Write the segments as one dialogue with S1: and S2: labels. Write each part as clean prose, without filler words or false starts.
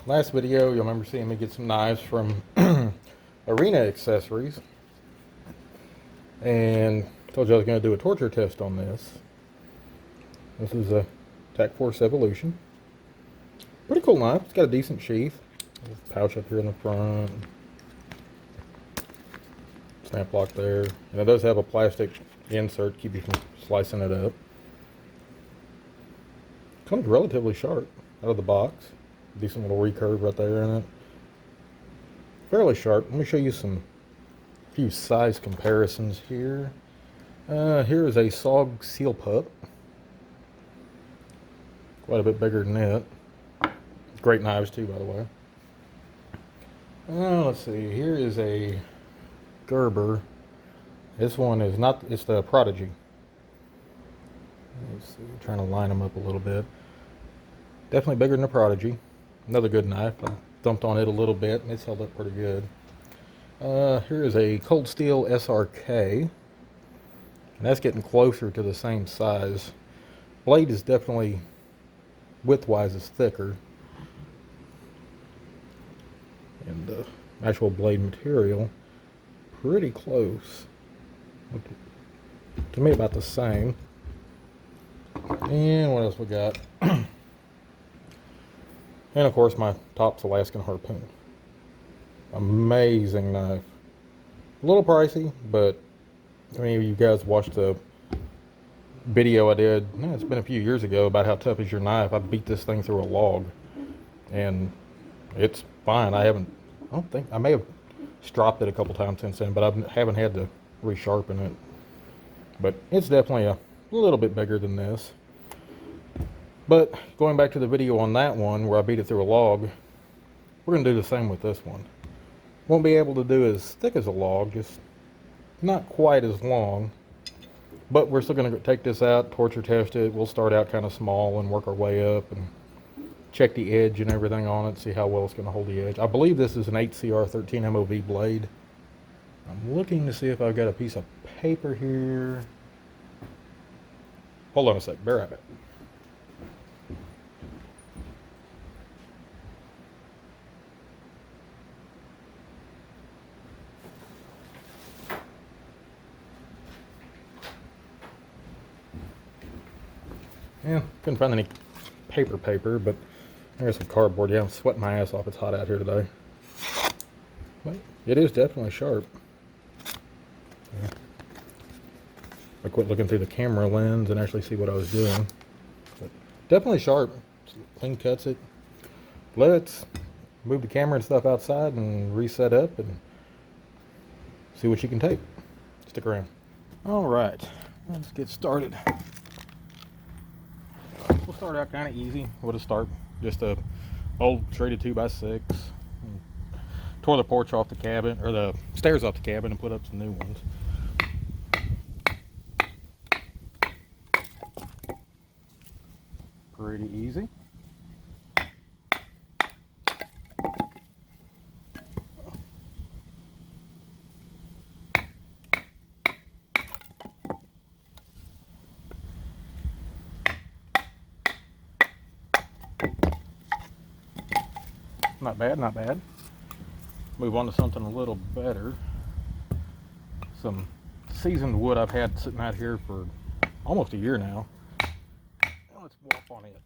S1: Last video, you'll remember seeing me get some knives from Arena Accessories, and told you I was going to do a torture test on this. This is a Tac-Force Evolution. Pretty cool knife. It's got a decent sheath. There's a pouch up here in the front. Snap lock there. And it does have a plastic insert to keep you from slicing it up. Comes relatively sharp out of the box. Decent little recurve right there in it. Fairly sharp. Let me show you a few size comparisons here. Here is a SOG Seal Pup. Quite a bit bigger than it. Great knives too, by the way. Let's see. Here is a Gerber. This one is not. It's the Prodigy. Let's see. Trying to line them up a little bit. Definitely bigger than the Prodigy. Another good knife. I thumped on it a little bit and it's held up pretty good. Here is a Cold Steel SRK. And that's getting closer to the same size. Blade is definitely, widthwise, is thicker. And the actual blade material, pretty close. To me, about the same. And what else we got? And of course, my Tops Alaskan Harpoon. Amazing knife. A little pricey, but I mean, you guys watched the video I did, it's been a few years ago, about how tough is your knife. I beat this thing through a log, and it's fine. I don't think, I may have stropped it a couple times since then, but I haven't had to resharpen it. But it's definitely a little bit bigger than this. But going back to the video on that one where I beat it through a log, we're going to do the same with this one. Won't be able to do as thick as a log, just not quite as long. But we're still going to take this out, torture test it. We'll start out kind of small and work our way up and check the edge and everything on it, see how well it's going to hold the edge. I believe this is an 8CR13 MOV blade. I'm looking to see if I've got a piece of paper here. Hold on a sec, bear at it. Yeah, couldn't find any paper, but there's some cardboard. Yeah, I'm sweating my ass off. It's hot out here today. But it is definitely sharp. Yeah. I quit looking through the camera lens and actually see what I was doing. But definitely sharp. Clean cuts it. Let's move the camera and stuff outside and reset up and see what you can take. Stick around. All right, let's get started. We'll start out kind of easy. We'll just start just a old traded 2x6. Tore the porch off the cabin, or the stairs off the cabin, and put up some new ones. Pretty easy. Not bad, not bad. Move on to something a little better. Some seasoned wood I've had sitting out here for almost a year now. Let's walk on it.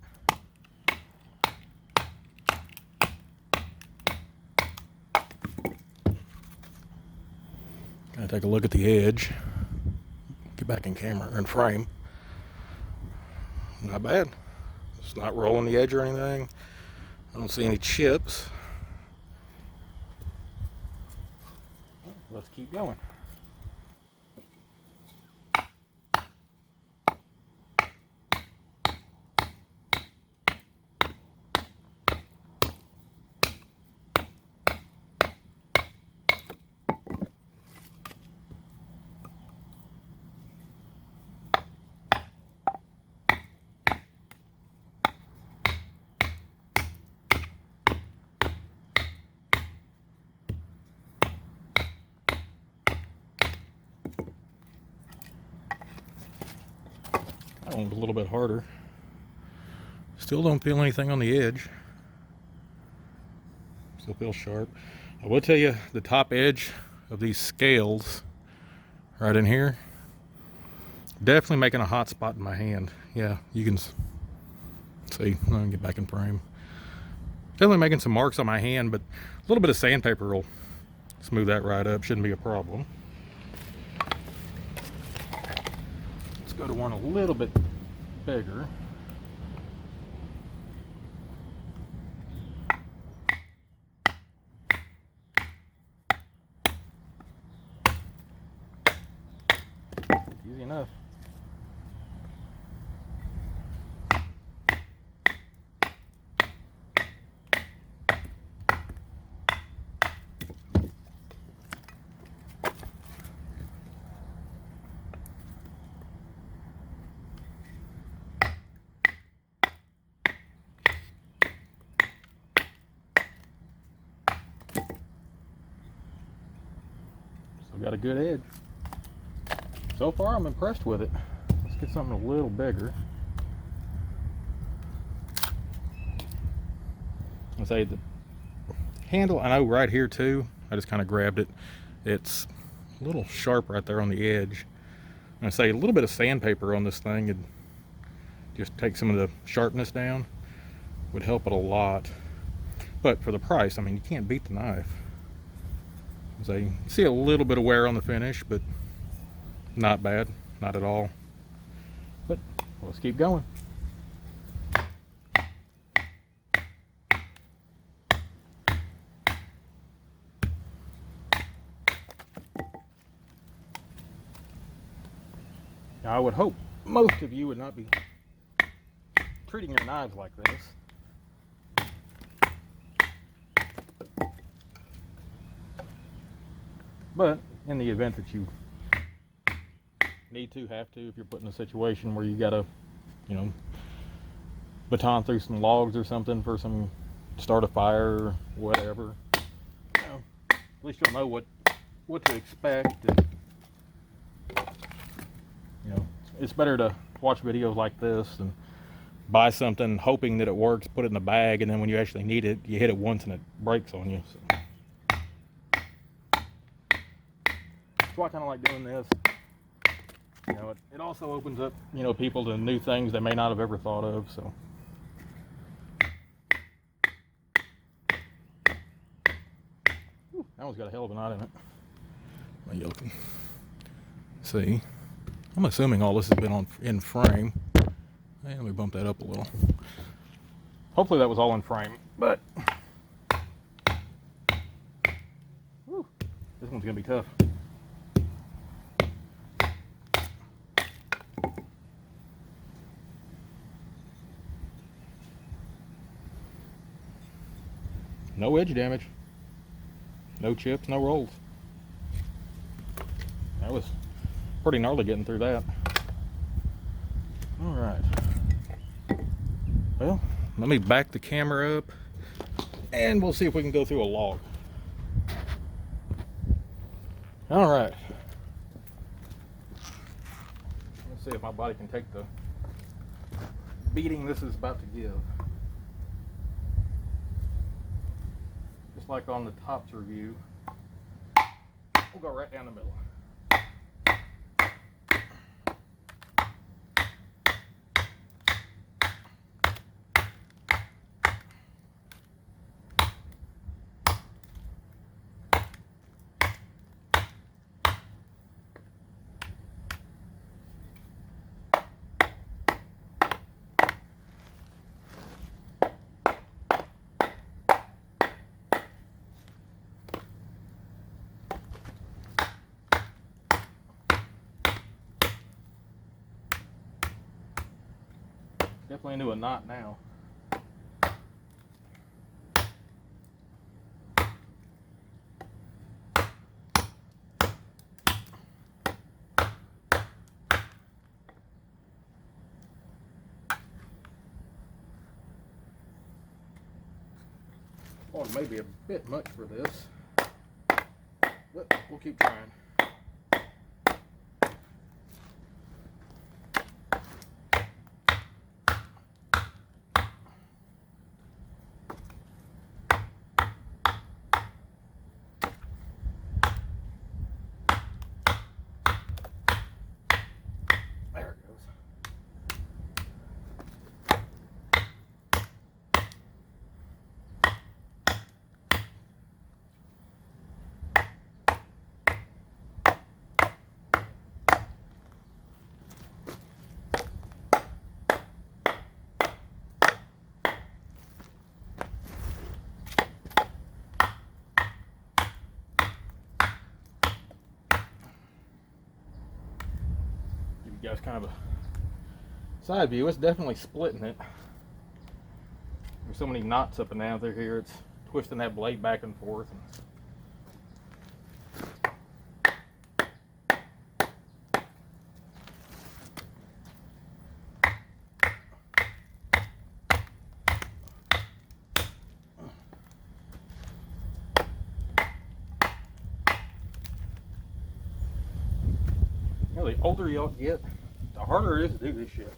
S1: Gotta take a look at the edge. Get back in camera, in frame. Not bad. It's not rolling the edge or anything. I don't see any chips. Let's keep going. That one's a little bit harder. Still don't feel anything on the edge. Still feels sharp. I will tell you, the top edge of these scales right in here, definitely making a hot spot in my hand. Yeah, you can see. Let me get back in frame. Definitely making some marks on my hand, but a little bit of sandpaper will smooth that right up. Shouldn't be a problem. Let's go to one a little bit bigger. Easy enough. So got a good edge. So far, I'm impressed with it. Let's get something a little bigger. I'll say the handle, I know right here too, I just kind of grabbed it. It's a little sharp right there on the edge. And I say a little bit of sandpaper on this thing and just take some of the sharpness down would help it a lot. But for the price, I mean, you can't beat the knife. So you see a little bit of wear on the finish, but not bad, not at all. But let's keep going. Now, I would hope most of you would not be treating your knives like this. But in the event that you need to, have to, if you're put in a situation where you gotta, you know, baton through some logs or something for some, start a fire or whatever, you know, at least you'll know what to expect. And, you know, it's better to watch videos like this and buy something hoping that it works, put it in a bag, and then when you actually need it, you hit it once and it breaks on you. So that's why I kind of like doing this. You know, it also opens up, you know, people to new things they may not have ever thought of. So that one's got a hell of a knot in it. You can see. I'm assuming all this has been in frame. Hey, let me bump that up a little. Hopefully that was all in frame, but whew, this one's gonna be tough. No edge damage, no chips, no rolls. That was pretty gnarly getting through that. All right. Well, let me back the camera up and we'll see if we can go through a log. All right. Let's see if my body can take the beating this is about to give. Just like on the tops review, we'll go right down the middle. Definitely into a knot now. Oh, it may be a bit much for this, but we'll keep trying. guys kind of a side view. It's definitely splitting it. There's so many knots up and down through here. It's twisting that blade back and forth. You know, the older y'all get, the harder it is to do this shit.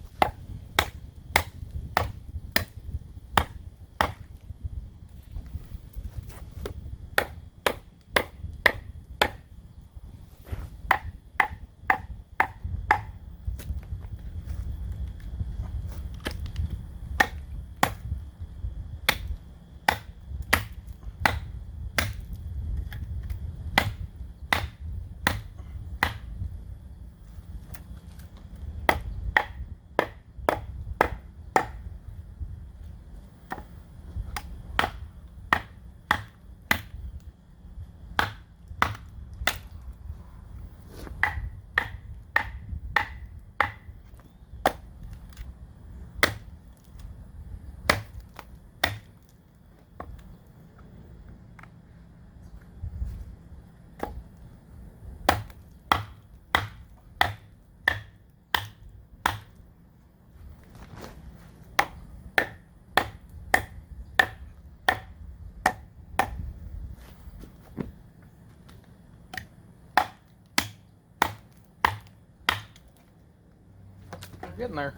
S1: Getting there.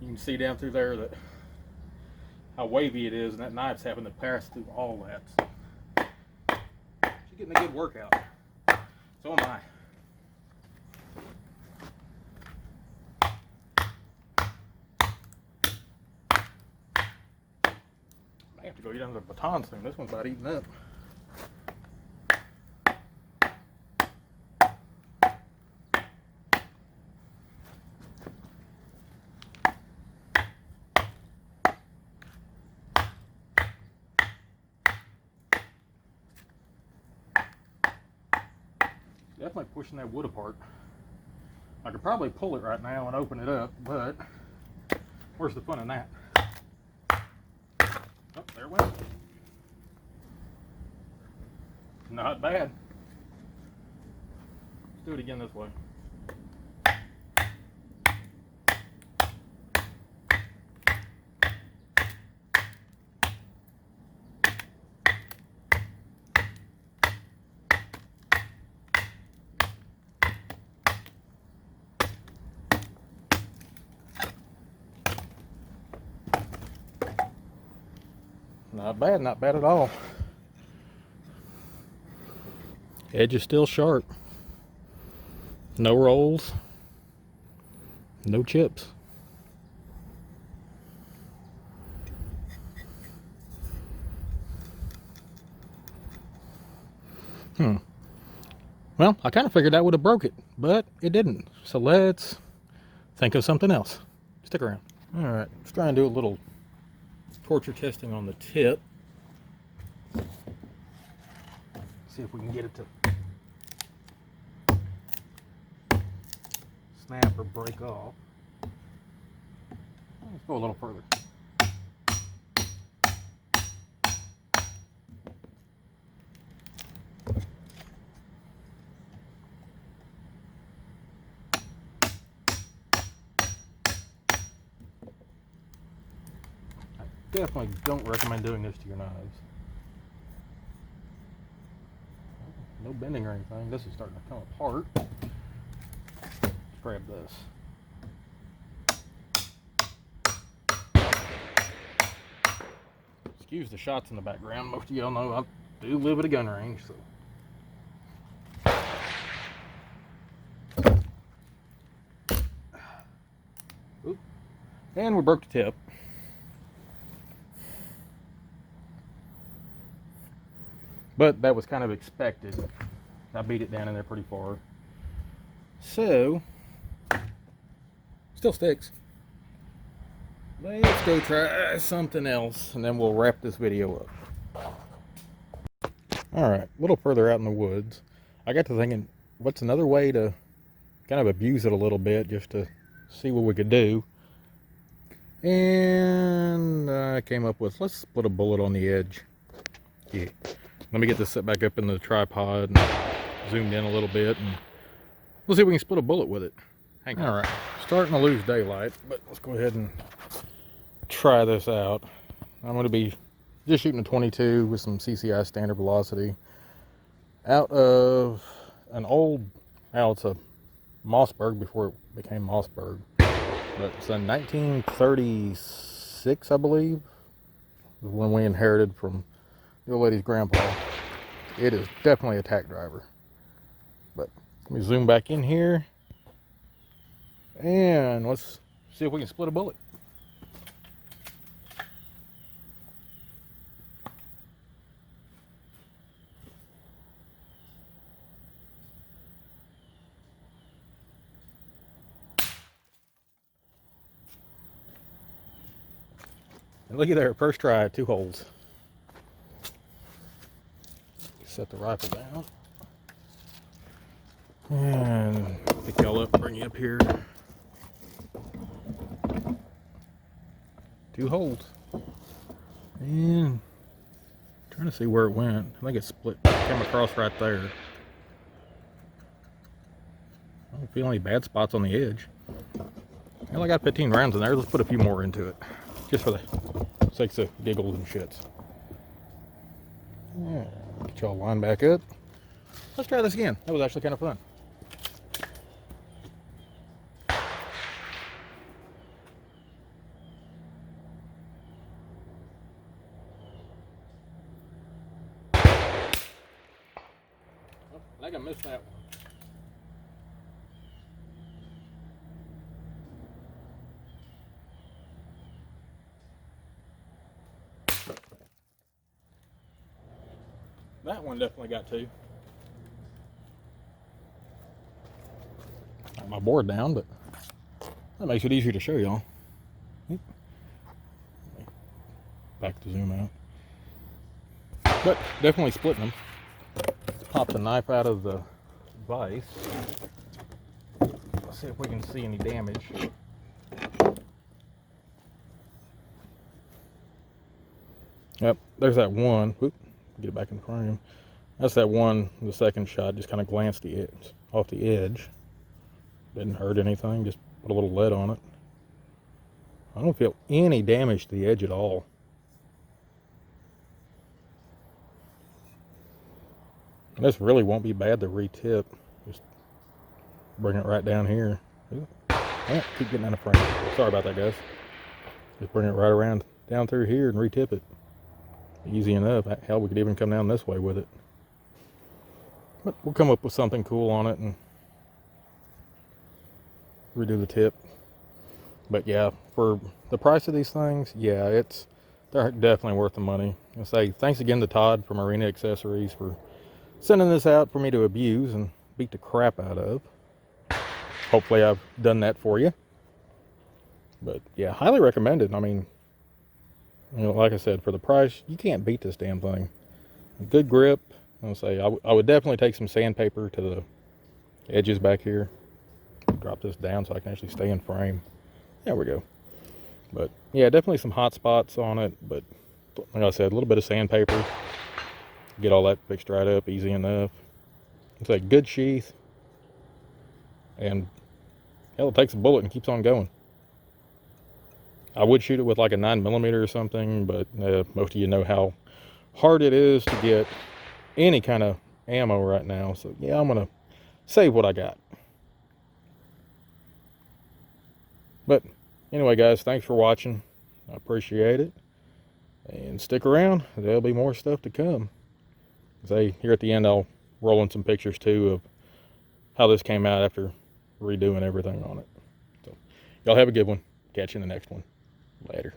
S1: You can see down through there that how wavy it is, and that knife's having to pass through all that. So she's getting a good workout. So am I. I have to go get down to the baton soon. This one's about eaten up. Definitely pushing that wood apart. I could probably pull it right now and open it up, but where's the fun in that? Oh, there it went. Not bad. Let's do it again this way. Not bad at all. Edge is still sharp. No rolls. No chips. Well, I kind of figured that would have broke it, but it didn't. So let's think of something else. Stick around. All right, let's try and do a little torture testing on the tip. See if we can get it to snap or break off. Let's go a little further. I definitely don't recommend doing this to your knives. No bending or anything. This is starting to come apart. Let's grab this. Excuse the shots in the background. Most of y'all know I do live at a gun range, so. Oop. And we broke the tip. But that was kind of expected. I beat it down in there pretty far. So, still sticks. Let's go try something else, and then we'll wrap this video up. Alright, a little further out in the woods, I got to thinking, what's another way to kind of abuse it a little bit just to see what we could do. And I came up with, let's put a bullet on the edge. Yeah. Let me get this set back up in the tripod and zoomed in a little bit, and we'll see if we can split a bullet with it. Hang on. All right, starting to lose daylight, but let's go ahead and try this out. I'm going to be just shooting a 22 with some CCI standard velocity out of an old, well, it's a Mossberg before it became Mossberg, but it's a 1936, I believe, when we inherited from the old lady's grandpa. It is definitely a tack driver. But let me zoom back in here, and let's see if we can split a bullet. And looky there, first try, 2 holes. Set the rifle down. And pick y'all up, bring you up here. 2 holes. And trying to see where it went. I think it split, came across right there. I don't feel any bad spots on the edge. Well, I got 15 rounds in there. Let's put a few more into it, just for the sakes of giggles and shits. Yeah, get y'all lined back up. Let's try this again. That was actually kind of fun. Oh, I think I missed that one. That one definitely got 2. Got my board down, but that makes it easier to show y'all. Back to zoom out. But definitely splitting them. Let's pop the knife out of the vise. Let's see if we can see any damage. Yep, there's that one. Whoop, get it back in frame. That's that one, the second shot, just kind of glanced the edge, off the edge. Didn't hurt anything, just put a little lead on it. I don't feel any damage to the edge at all. And this really won't be bad to re-tip. Just bring it right down here. Ooh. Oh, keep getting out of frame. Sorry about that, guys. Just bring it right around down through here and re-tip it. Easy enough. Hell, we could even come down this way with it. But we'll come up with something cool on it and redo the tip. But yeah, for the price of these things, yeah, they're definitely worth the money. I'll say thanks again to Todd from Arena Accessories for sending this out for me to abuse and beat the crap out of. Hopefully I've done that for you. But yeah, highly recommended. I mean, you know, like I said, for the price, you can't beat this damn thing. Good grip. I'll say I would definitely take some sandpaper to the edges back here. Drop this down so I can actually stay in frame. There we go. But yeah, definitely some hot spots on it. But like I said, a little bit of sandpaper. Get all that fixed right up, easy enough. It's a good sheath. And hell, it takes a bullet and keeps on going. I would shoot it with like a 9mm or something, but most of you know how hard it is to get any kind of ammo right now. So yeah, I'm gonna save what I got. But anyway, guys, thanks for watching. I appreciate it. And stick around. There'll be more stuff to come. Say here at the end, I'll roll in some pictures too of how this came out after redoing everything on it. So y'all have a good one. Catch you in the next one. Later.